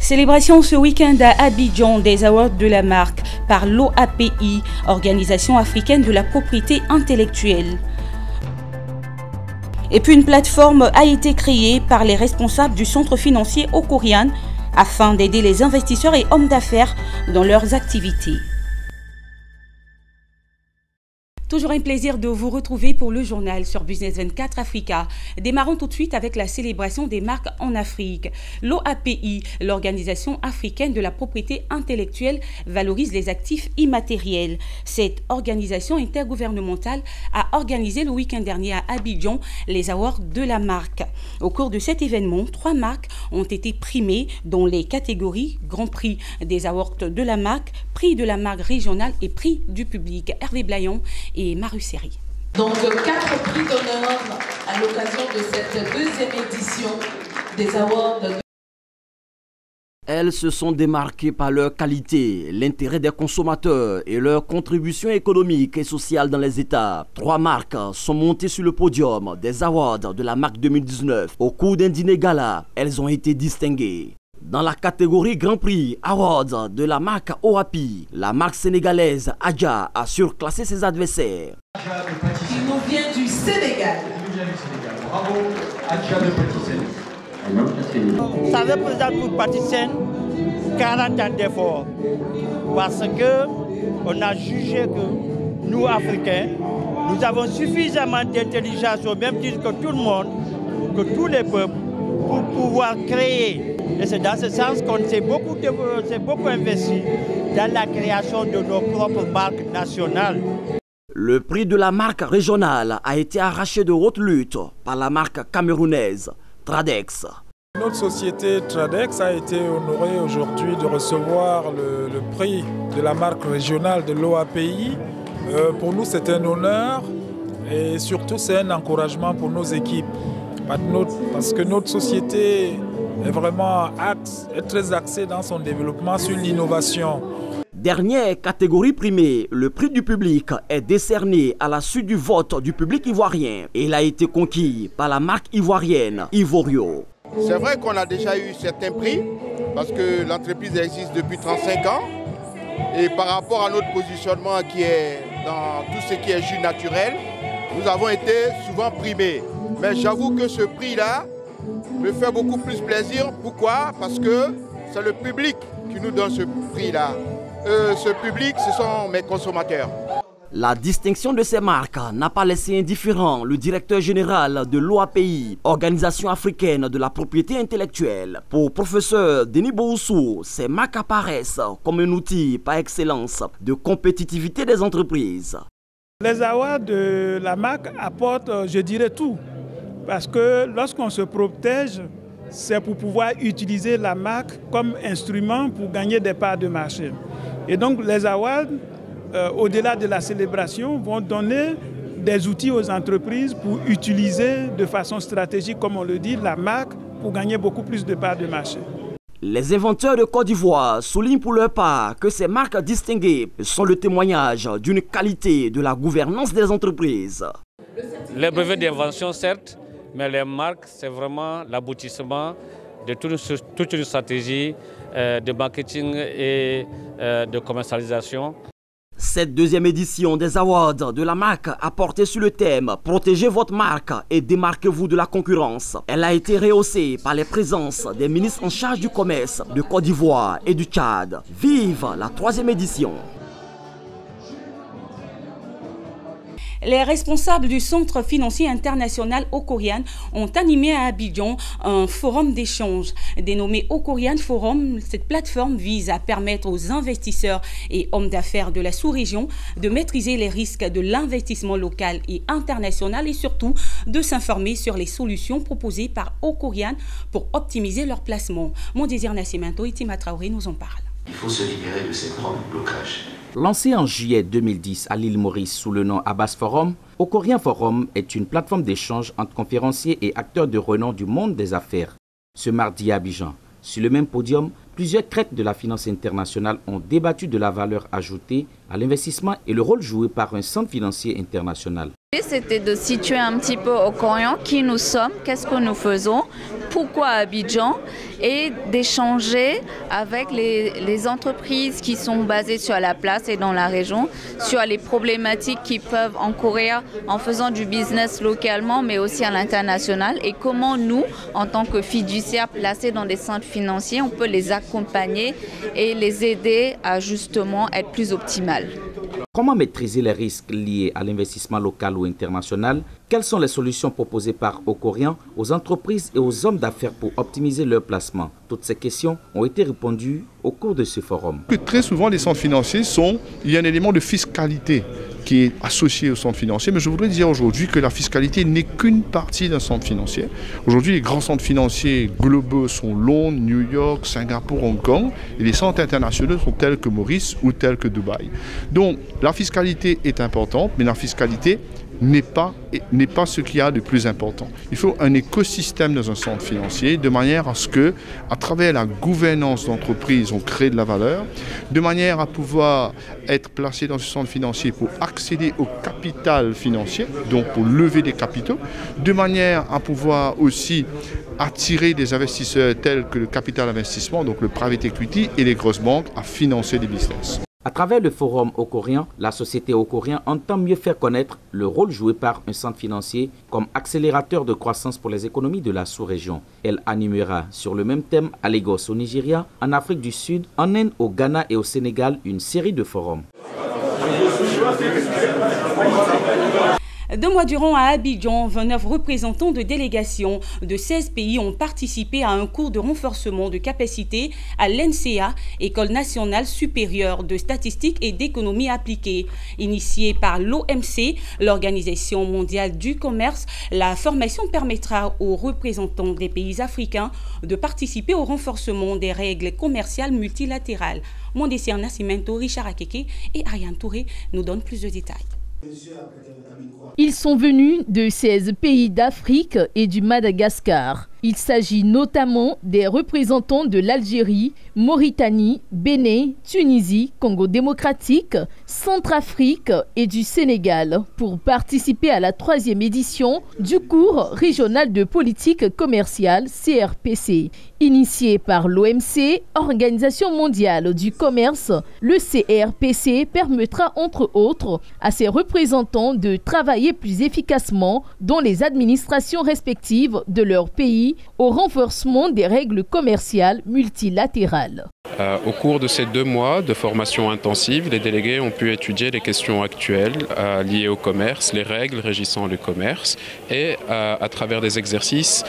Célébration ce week-end à Abidjan des Awards de la marque par l'OAPI, Organisation africaine de la propriété intellectuelle. Et puis une plateforme a été créée par les responsables du centre financier Okorian afin d'aider les investisseurs et hommes d'affaires dans leurs activités. Toujours un plaisir de vous retrouver pour le journal sur Business 24 Africa. Démarrons tout de suite avec la célébration des marques en Afrique. L'OAPI, l'Organisation africaine de la propriété intellectuelle, valorise les actifs immatériels. Cette organisation intergouvernementale a organisé le week-end dernier à Abidjan les Awards de la marque. Au cours de cet événement, 3 marques ont été primées dans les catégories Grand Prix des Awards de la marque, Prix de la marque régionale et Prix du public. Hervé Blayon et Marusserie. Donc 4 prix d'honneur à l'occasion de cette deuxième édition des Awards. Elles se sont démarquées par leur qualité, l'intérêt des consommateurs et leur contribution économique et sociale dans les États. 3 marques sont montées sur le podium des Awards de la marque 2019. Au cours d'un dîner gala, elles ont été distinguées. Dans la catégorie Grand Prix Awards de la marque OAPI, la marque sénégalaise Adja a surclassé ses adversaires. Il nous vient du Sénégal. Bravo, Adja de Petit Sénégal. Ça représente pour Petit Sénégal 40 ans d'efforts. Parce qu'on a jugé que nous, Africains, nous avons suffisamment d'intelligence au même titre que tout le monde, que tous les peuples, pour pouvoir créer. Et c'est dans ce sens qu'on s'est beaucoup investi dans la création de nos propres marques nationales. Le prix de la marque régionale a été arraché de haute lutte par la marque camerounaise Tradex. Notre société Tradex a été honorée aujourd'hui de recevoir le prix de la marque régionale de l'OAPI. Pour nous, c'est un honneur et surtout c'est un encouragement pour nos équipes. Parce que notre société est vraiment très axée dans son développement sur l'innovation. Dernière catégorie primée, le prix du public est décerné à la suite du vote du public ivoirien et il a été conquis par la marque ivoirienne Ivorio. C'est vrai qu'on a déjà eu certains prix parce que l'entreprise existe depuis 35 ans et par rapport à notre positionnement qui est dans tout ce qui est jus naturel, nous avons été souvent primés. Mais j'avoue que ce prix-là me fait beaucoup plus plaisir. Pourquoi? Parce que c'est le public qui nous donne ce prix-là. Ce public, ce sont mes consommateurs. La distinction de ces marques n'a pas laissé indifférent le directeur général de l'OAPI, Organisation africaine de la propriété intellectuelle. Pour professeur Denis Boussou, ces marques apparaissent comme un outil par excellence de compétitivité des entreprises. Les awards de la marque apportent, je dirais, tout. Parce que lorsqu'on se protège, c'est pour pouvoir utiliser la marque comme instrument pour gagner des parts de marché. Et donc les awards, au-delà de la célébration, vont donner des outils aux entreprises pour utiliser de façon stratégique, comme on le dit, la marque pour gagner beaucoup plus de parts de marché. Les inventeurs de Côte d'Ivoire soulignent pour leur part que ces marques distinguées sont le témoignage d'une qualité de la gouvernance des entreprises. Les brevets d'invention, certes, mais les marques, c'est vraiment l'aboutissement de toute une stratégie de marketing et de commercialisation. Cette deuxième édition des Awards de la marque a porté sur le thème « Protégez votre marque et démarquez-vous de la concurrence ». Elle a été rehaussée par les présences des ministres en charge du commerce de Côte d'Ivoire et du Tchad. Vive la 3e édition! Les responsables du Centre financier international Okorian ont animé à Abidjan un forum d'échange. Dénommé Okorian Forum, cette plateforme vise à permettre aux investisseurs et hommes d'affaires de la sous-région de maîtriser les risques de l'investissement local et international et surtout de s'informer sur les solutions proposées par Okorian pour optimiser leur placement. Mon désir Nascimento et Tima Traoré nous en parlent. Il faut se libérer de ses propres blocages. Lancé en juillet 2010 à l'île Maurice sous le nom Abbas Forum, Okorian Forum est une plateforme d'échange entre conférenciers et acteurs de renom du monde des affaires. Ce mardi à Abidjan, sur le même podium, Plusieurs crêtes de la finance internationale ont débattu de la valeur ajoutée à l'investissement et le rôle joué par un centre financier international. C'était de situer un petit peu au Corian qui nous sommes, qu'est-ce que nous faisons, pourquoi Abidjan, et d'échanger avec les entreprises qui sont basées sur la place et dans la région, sur les problématiques qui peuvent encourir en faisant du business localement mais aussi à l'international, et comment nous, en tant que fiduciaires placés dans des centres financiers, on peut les accompagner et les aider à justement être plus optimales. Comment maîtriser les risques liés à l'investissement local ou international? Quelles sont les solutions proposées par Okorian aux entreprises et aux hommes d'affaires pour optimiser leur placement? Toutes ces questions ont été répondues au cours de ce forum. Très souvent, les centres financiers il y a un élément de fiscalité qui est associé au centre financier, mais je voudrais dire aujourd'hui que la fiscalité n'est qu'une partie d'un centre financier. Aujourd'hui, les grands centres financiers globaux sont Londres, New York, Singapour, Hong Kong, et les centres internationaux sont tels que Maurice ou tels que Dubaï. Donc, la fiscalité est importante, mais la fiscalité n'est pas ce qu'il y a de plus important. Il faut un écosystème dans un centre financier de manière à ce que, à travers la gouvernance d'entreprise, on crée de la valeur, de manière à pouvoir être placé dans ce centre financier pour accéder au capital financier, donc pour lever des capitaux, de manière à pouvoir aussi attirer des investisseurs tels que le capital investissement, donc le private equity et les grosses banques à financer des business. À travers le forum Okorian, la société Okorian entend mieux faire connaître le rôle joué par un centre financier comme accélérateur de croissance pour les économies de la sous-région. Elle animera sur le même thème à Lagos au Nigeria, en Afrique du Sud, en Inde, au Ghana et au Sénégal une série de forums. 2 mois durant à Abidjan, 29 représentants de délégations de 16 pays ont participé à un cours de renforcement de capacité à l'NCA, École nationale supérieure de statistique et d'économie appliquée. Initiée par l'OMC, l'Organisation mondiale du commerce, la formation permettra aux représentants des pays africains de participer au renforcement des règles commerciales multilatérales. Mondessier Nascimento, Richard Akeke et Ariane Touré nous donnent plus de détails. Ils sont venus de 16 pays d'Afrique et du Madagascar. Il s'agit notamment des représentants de l'Algérie, Mauritanie, Bénin, Tunisie, Congo démocratique, Centrafrique et du Sénégal pour participer à la 3e édition du cours régional de politique commerciale CRPC. Initié par l'OMC, Organisation mondiale du commerce, le CRPC permettra entre autres à ses représentants de travailler plus efficacement dans les administrations respectives de leur pays au renforcement des règles commerciales multilatérales. Au cours de ces 2 mois de formation intensive, les délégués ont pu étudier les questions actuelles liées au commerce, les règles régissant le commerce et, à travers des exercices,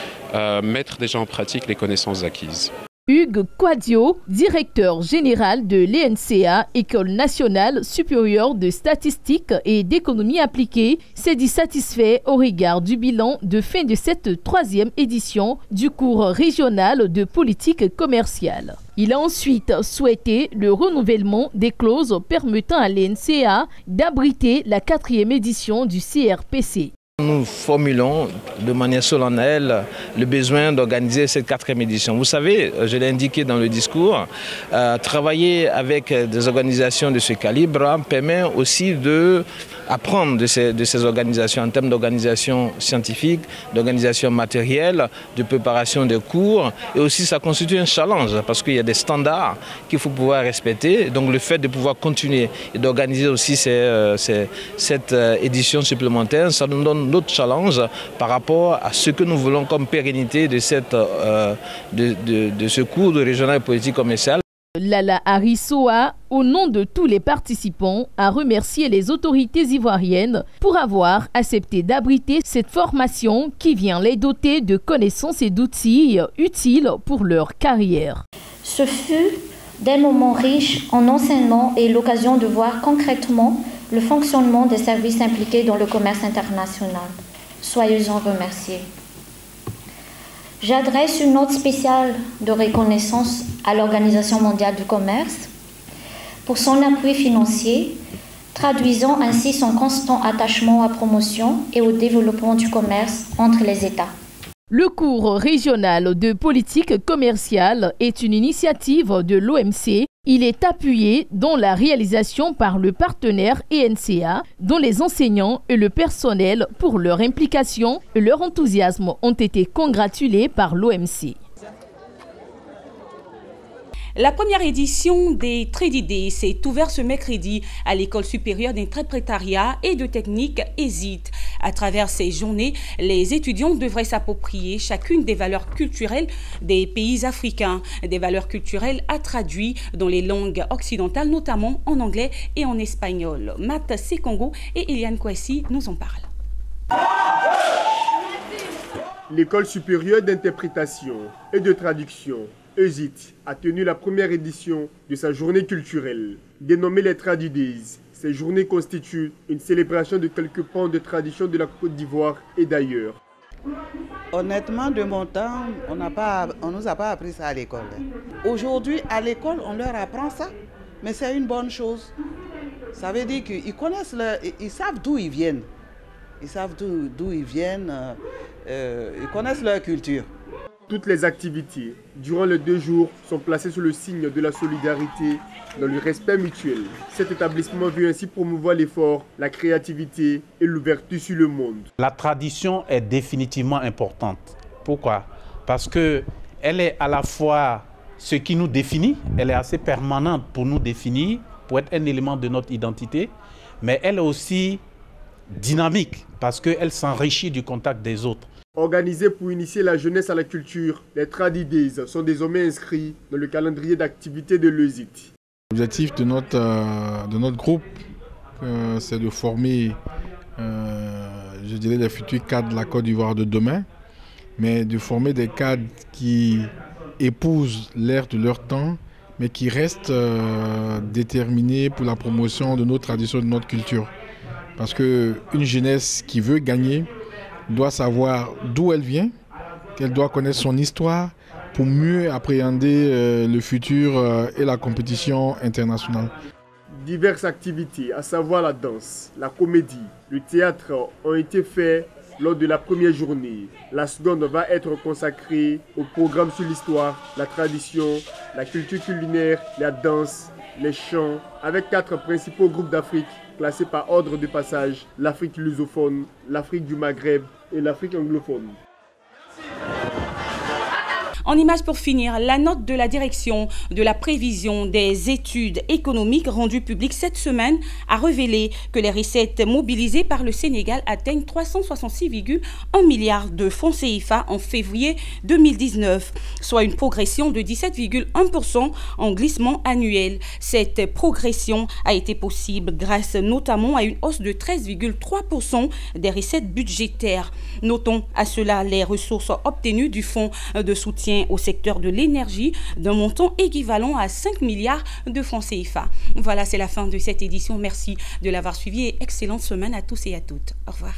mettre déjà en pratique les connaissances acquises. Hugues Quadio, directeur général de l'ENCA, École nationale supérieure de statistique et d'économie appliquée, s'est dit satisfait au regard du bilan de fin de cette 3e édition du cours régional de politique commerciale. Il a ensuite souhaité le renouvellement des clauses permettant à l'ENCA d'abriter la 4e édition du CRPC. Nous formulons de manière solennelle le besoin d'organiser cette 4e édition. Vous savez, je l'ai indiqué dans le discours, travailler avec des organisations de ce calibre permet aussi d'apprendre de ces organisations en termes d'organisation scientifique, d'organisation matérielle, de préparation des cours. Et aussi ça constitue un challenge parce qu'il y a des standards qu'il faut pouvoir respecter. Donc le fait de pouvoir continuer et d'organiser aussi cette édition supplémentaire, ça nous donne d'autres challenges par rapport à ce que nous voulons comme pérennité de ce cours de régional politique commerciale. Lala Arissoa, au nom de tous les participants, a remercié les autorités ivoiriennes pour avoir accepté d'abriter cette formation qui vient les doter de connaissances et d'outils utiles pour leur carrière. Ce fut des moments riches en enseignement et l'occasion de voir concrètement le fonctionnement des services impliqués dans le commerce international. Soyez-en remerciés. J'adresse une note spéciale de reconnaissance à l'Organisation mondiale du commerce pour son appui financier, traduisant ainsi son constant attachement à la promotion et au développement du commerce entre les États. Le cours régional de politique commerciale est une initiative de l'OMC. Il est appuyé dans la réalisation par le partenaire ENCA, dont les enseignants et le personnel, pour leur implication et leur enthousiasme, ont été congratulés par l'OMC. La première édition des Trade Days s'est ouverte ce mercredi à l'École supérieure d'interprétariat et de technique ESIT. À travers ces journées, les étudiants devraient s'approprier chacune des valeurs culturelles des pays africains, des valeurs culturelles à traduire dans les langues occidentales, notamment en anglais et en espagnol. Matt Sekongo et Eliane Kwesi nous en parlent. L'École supérieure d'interprétation et de traduction ESIT a tenu la première édition de sa journée culturelle. Dénommée les Trade Days, ces journées constituent une célébration de quelques pans de tradition de la Côte d'Ivoire et d'ailleurs. Honnêtement, de mon temps, on ne nous a pas appris ça à l'école. Aujourd'hui, à l'école, on leur apprend ça, mais c'est une bonne chose. Ça veut dire qu'ils connaissent, ils savent d'où ils viennent. Ils savent d'où ils viennent, ils connaissent leur culture. Toutes les activités durant les 2 jours sont placées sous le signe de la solidarité dans le respect mutuel. Cet établissement veut ainsi promouvoir l'effort, la créativité et l'ouverture sur le monde. La tradition est définitivement importante. Pourquoi? Parce qu'elle est à la fois ce qui nous définit, elle est assez permanente pour nous définir, pour être un élément de notre identité, mais elle est aussi dynamique parce qu'elle s'enrichit du contact des autres. Organisés pour initier la jeunesse à la culture, les Trade Days sont désormais inscrits dans le calendrier d'activités de l'ESIT. L'objectif de notre groupe, c'est de former, je dirais, les futurs cadres de la Côte d'Ivoire de demain, mais de former des cadres qui épousent l'ère de leur temps, mais qui restent déterminés pour la promotion de nos traditions, de notre culture. Parce qu'une jeunesse qui veut gagner doit savoir d'où elle vient, qu'elle doit connaître son histoire pour mieux appréhender le futur et la compétition internationale. Diverses activités, à savoir la danse, la comédie, le théâtre, ont été faits lors de la première journée. La seconde va être consacrée au programme sur l'histoire, la tradition, la culture culinaire, la danse, les chants, avec 4 principaux groupes d'Afrique classés par ordre de passage: l'Afrique lusophone, l'Afrique du Maghreb et l'Afrique anglophone. En image pour finir, la note de la direction de la prévision des études économiques rendue publique cette semaine a révélé que les recettes mobilisées par le Sénégal atteignent 366,1 milliards de francs CFA en février 2019, soit une progression de 17,1% en glissement annuel. Cette progression a été possible grâce notamment à une hausse de 13,3% des recettes budgétaires. Notons à cela les ressources obtenues du fonds de soutien au secteur de l'énergie d'un montant équivalent à 5 milliards de francs CFA. Voilà, c'est la fin de cette édition. Merci de l'avoir suivi et excellente semaine à tous et à toutes. Au revoir.